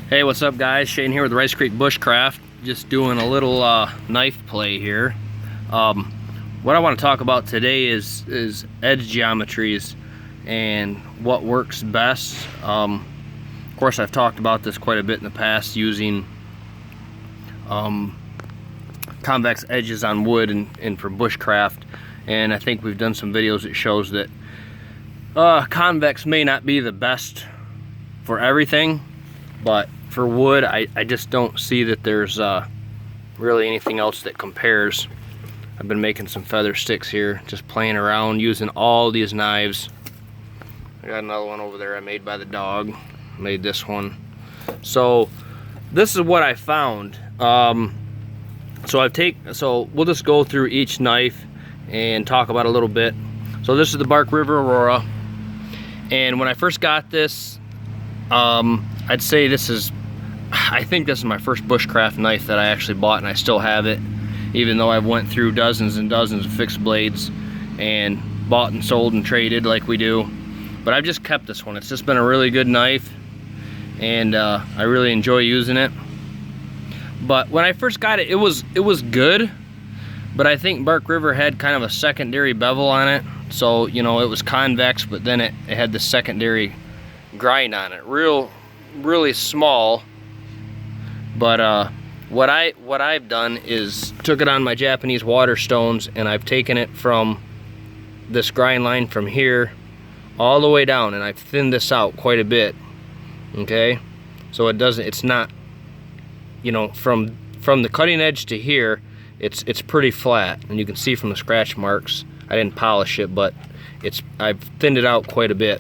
Hey, what's up guys? Shane here with Rice Creek Bushcraft. Just doing a little knife play here. What I want to talk about today is edge geometries and what works best. Of course, I've talked about this quite a bit in the past, using convex edges on wood and for bushcraft. And I think we've done some videos that shows that convex may not be the best for everything, but for wood, I just don't see that there's really anything else that compares. I've been making some feather sticks here, just playing around, using all these knives. I got another one over there I made by the dog. Made this one. So this is what I found. So we'll just go through each knife and talk about it a little bit. So this is the Bark River Aurora, and when I first got this, I'd say I think this is my first bushcraft knife that I actually bought, and I still have it, even though I've went through dozens and dozens of fixed blades and bought and sold and traded like we do. But I've just kept this one. It's just been a really good knife, and I really enjoy using it. But when I first got it, it was good, but I think Bark River had kind of a secondary bevel on it. So, you know, it was convex, but then it had the secondary grind on it. Really small. But what I've done is took it on my Japanese water stones, and I've taken it from this grind line from here all the way down, and I've thinned this out quite a bit. Okay, so it's not, you know, from the cutting edge to here, it's pretty flat, and you can see from the scratch marks. I didn't polish it, but I've thinned it out quite a bit.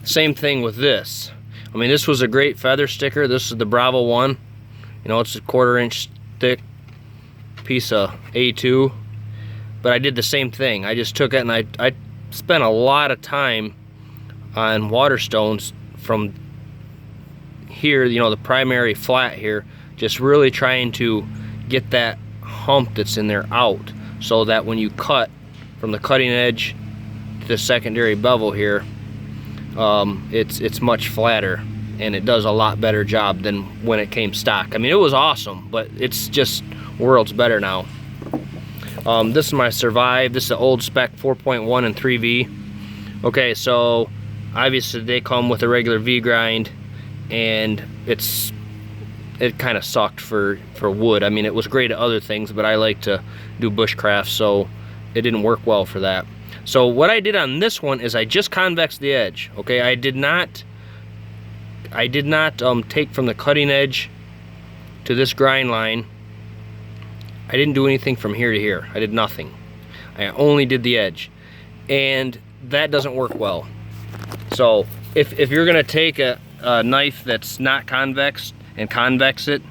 Same thing with this. I mean, this was a great feather sticker. This is the Bravo 1. You know, it's a 1/4 inch thick piece of A2. But I did the same thing. I just took it and I spent a lot of time on water stones from here, you know, the primary flat here, just really trying to get that hump that's in there out, so that when you cut from the cutting edge to the secondary bevel here, it's much flatter, and it does a lot better job than when it came stock. I mean, it was awesome, but it's just worlds better now. This is my Survive. This is an old spec 4.1 and 3V. Okay, so obviously they come with a regular V grind, and it kind of sucked for wood. I mean, it was great at other things, but I like to do bushcraft, so it didn't work well for that. So what I did on this one is I just convexed the edge. Okay, I did not take from the cutting edge to this grind line. I didn't do anything from here to here. I did nothing. I only did the edge, and that doesn't work well. So if you're gonna take a knife that's not convex and convex it,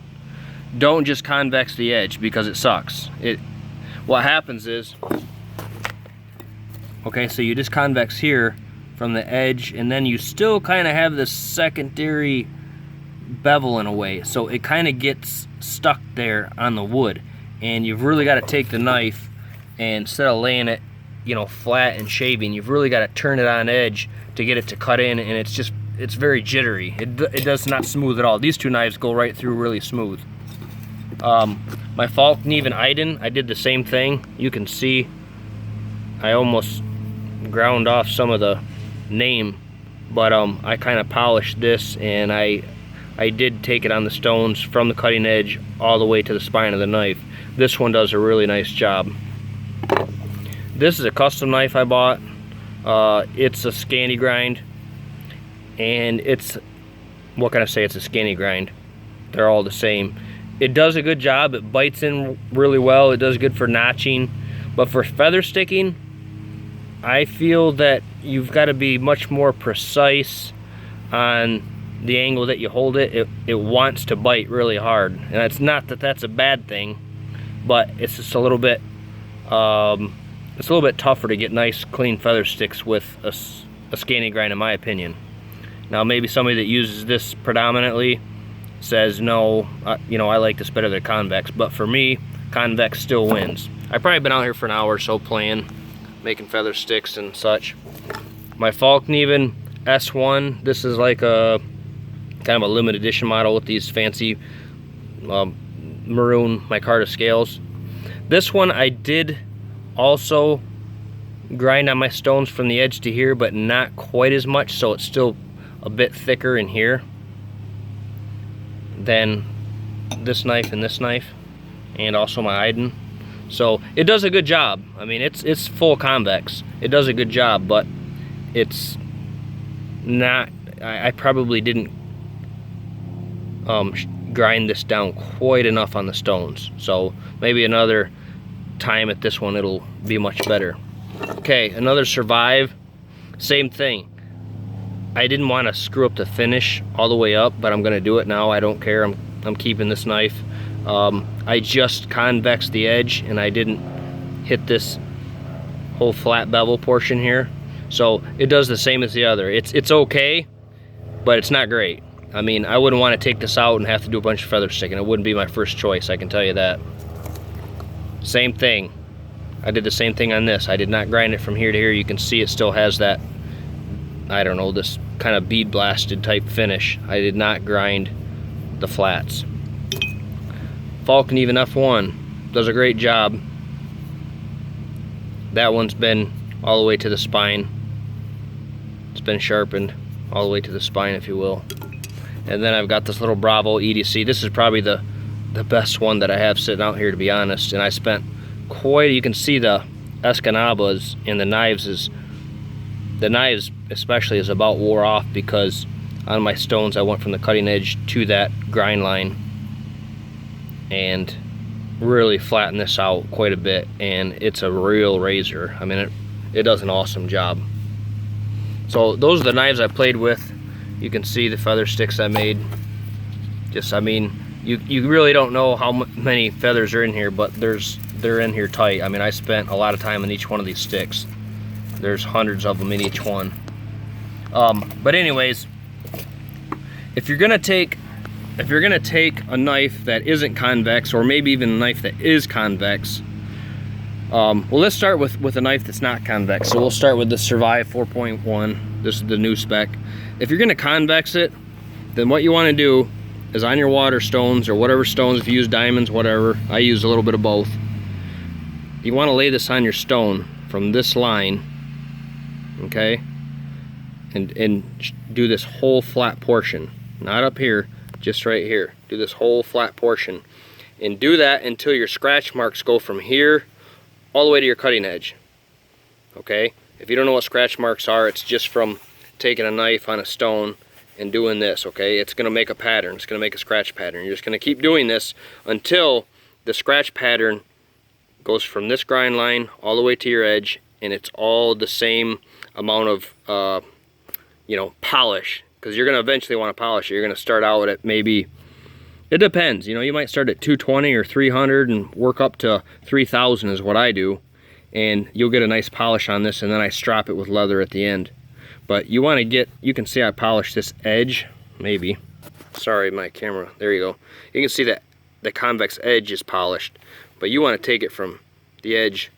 don't just convex the edge, because it sucks. What happens is, okay, so you just convex here from the edge, and then you still kind of have this secondary bevel in a way, so it kind of gets stuck there on the wood, and you've really got to take the knife, and instead of laying it, you know, flat and shaving, you've really got to turn it on edge to get it to cut in, and it's very jittery. It does not smooth at all. These two knives go right through really smooth. My Falkneven Iden, I did the same thing. You can see I almost ground off some of the name, but I kind of polished this, and I did take it on the stones from the cutting edge all the way to the spine of the knife. This one does a really nice job. This is a custom knife I bought. It's a scanny grind, and what can I say, it's a scanny grind. They're all the same. It does a good job. It bites in really well. It does good for notching, but for feather sticking, I feel that you've got to be much more precise on the angle that you hold it. It wants to bite really hard, and it's not that that's a bad thing, but it's just a little bit tougher to get nice clean feather sticks with a scanning grind, in my opinion. Now, maybe somebody that uses this predominantly says no, you know, I like this better than convex, but for me, convex still wins. I've probably been out here for an hour or so playing, making feather sticks and such. My Falkneven S1, this is like a kind of a limited edition model with these fancy maroon micarta scales. This one I did also grind on my stones from the edge to here, but not quite as much, so it's still a bit thicker in here than this knife and this knife, and also my Iden. So it does a good job. I mean, it's full convex. It does a good job, but it's not, I probably didn't grind this down quite enough on the stones. So maybe another time at this one it'll be much better. Okay, another Survive, same thing. I didn't want to screw up the finish all the way up, but I'm gonna do it now. I don't care. I'm keeping this knife. I just convexed the edge and I didn't hit this whole flat bevel portion here. So it does the same as the other. It's okay, but it's not great. I mean, I wouldn't want to take this out and have to do a bunch of feather sticking. It wouldn't be my first choice, I can tell you that. Same thing. I did the same thing on this. I did not grind it from here to here. You can see it still has that, I don't know, this kind of bead blasted type finish. I did not grind the flats. Falcon Even F1 does a great job. That one's been all the way to the spine. It's been sharpened all the way to the spine, if you will. And then I've got this little Bravo EDC. This is probably the best one that I have sitting out here, to be honest. And I spent quite, you can see the escanabas and the knives especially is about wore off, because on my stones I went from the cutting edge to that grind line and really flattened this out quite a bit, and it's a real razor. I mean, it does an awesome job. So those are the knives I played with. You can see the feather sticks I made. Just, I mean, you really don't know how many feathers are in here, but they're in here tight. I mean, I spent a lot of time on each one of these sticks. There's hundreds of them in each one. But anyways, if you're gonna take a knife that isn't convex, or maybe even a knife that is convex, well, let's start with a knife that's not convex. So we'll start with the Survive 4.1. This is the new spec. If you're gonna convex it, then what you wanna do is on your water stones, or whatever stones, if you use diamonds, whatever, I use a little bit of both. You wanna lay this on your stone from this line, okay? And do this whole flat portion. Not up here, just right here. Do this whole flat portion. And do that until your scratch marks go from here all the way to your cutting edge. Okay? If you don't know what scratch marks are, it's just from taking a knife on a stone and doing this, okay? It's gonna make a pattern. It's gonna make a scratch pattern. You're just gonna keep doing this until the scratch pattern goes from this grind line all the way to your edge, and it's all the same amount of you know, polish, because you're gonna eventually want to polish it. You're gonna start out at maybe, it depends, you know, you might start at 220 or 300 and work up to 3000 is what I do, and you'll get a nice polish on this, and then I strop it with leather at the end. But you want to get, you can see I polished this edge, maybe, sorry my camera, there you go. You can see that the convex edge is polished, but you want to take it from the edge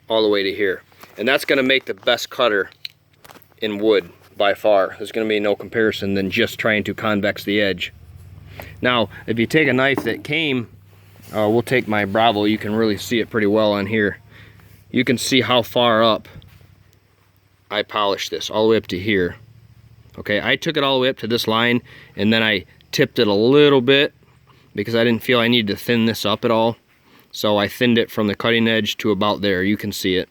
all the way to here, and that's going to make the best cutter in wood by far. There's going to be no comparison than just trying to convex the edge. Now if you take a knife that came, we'll take my Bravo, you can really see it pretty well on here. You can see how far up I polished this, all the way up to here. Okay, I took it all the way up to this line, and then I tipped it a little bit because I didn't feel I needed to thin this up at all. So I thinned it from the cutting edge to about there. You can see it.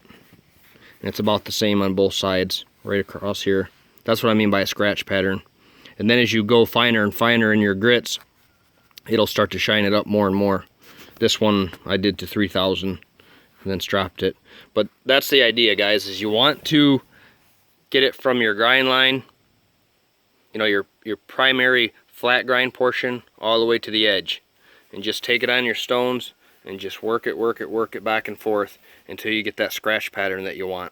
And it's about the same on both sides, right across here. That's what I mean by a scratch pattern. And then as you go finer and finer in your grits, it'll start to shine it up more and more. This one I did to 3000 and then stropped it. But that's the idea, guys, is you want to get it from your grind line, you know, your primary flat grind portion, all the way to the edge. And just take it on your stones and just work it back and forth until you get that scratch pattern that you want.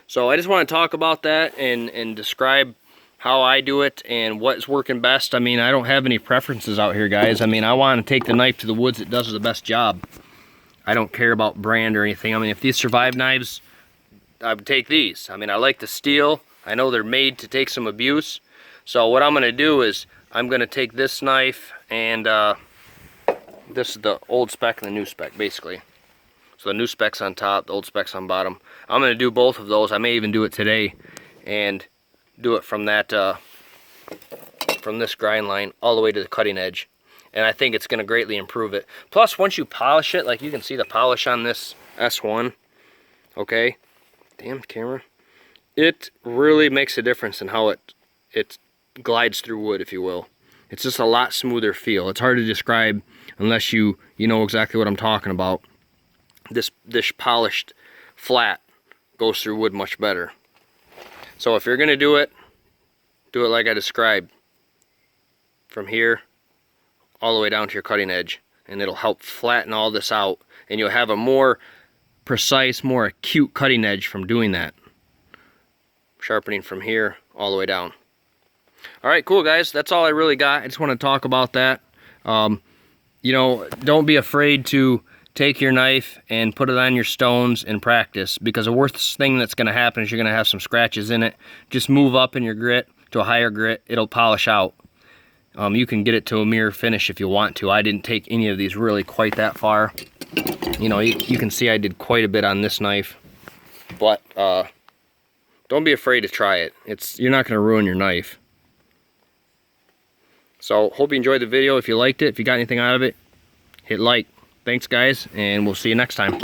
So I just want to talk about that and describe how I do it and what's working best. I mean, I don't have any preferences out here, guys. I mean, I want to take the knife to the woods that does the best job. I don't care about brand or anything. I mean, if these Survive knives, I would take these. I mean, I like the steel. I know they're made to take some abuse. So what I'm going to do is I'm going to take this knife and this is the old spec and the new spec basically. So the new spec's on top, the old spec's on bottom. I'm going to do both of those. I may even do it today and do it from that from this grind line all the way to the cutting edge. And I think it's going to greatly improve it. Plus, once you polish it, like you can see the polish on this S1, okay? Damn camera. It really makes a difference in how it glides through wood, if you will. It's just a lot smoother feel. It's hard to describe unless you know exactly what I'm talking about. This polished flat goes through wood much better. So if you're going to do it like I described. From here all the way down to your cutting edge, and it'll help flatten all this out, and you'll have a more precise, more acute cutting edge from doing that. Sharpening from here all the way down. Alright, cool guys, that's all I really got. I just want to talk about that. You know, don't be afraid to take your knife and put it on your stones and practice, because the worst thing that's going to happen is you're going to have some scratches in it. Just move up in your grit to a higher grit, it'll polish out. You can get it to a mirror finish if you want to. I didn't take any of these really quite that far. You know, you can see I did quite a bit on this knife. But don't be afraid to try it. You're not going to ruin your knife. So, hope you enjoyed the video. If you liked it, if you got anything out of it, hit like. Thanks guys, and we'll see you next time.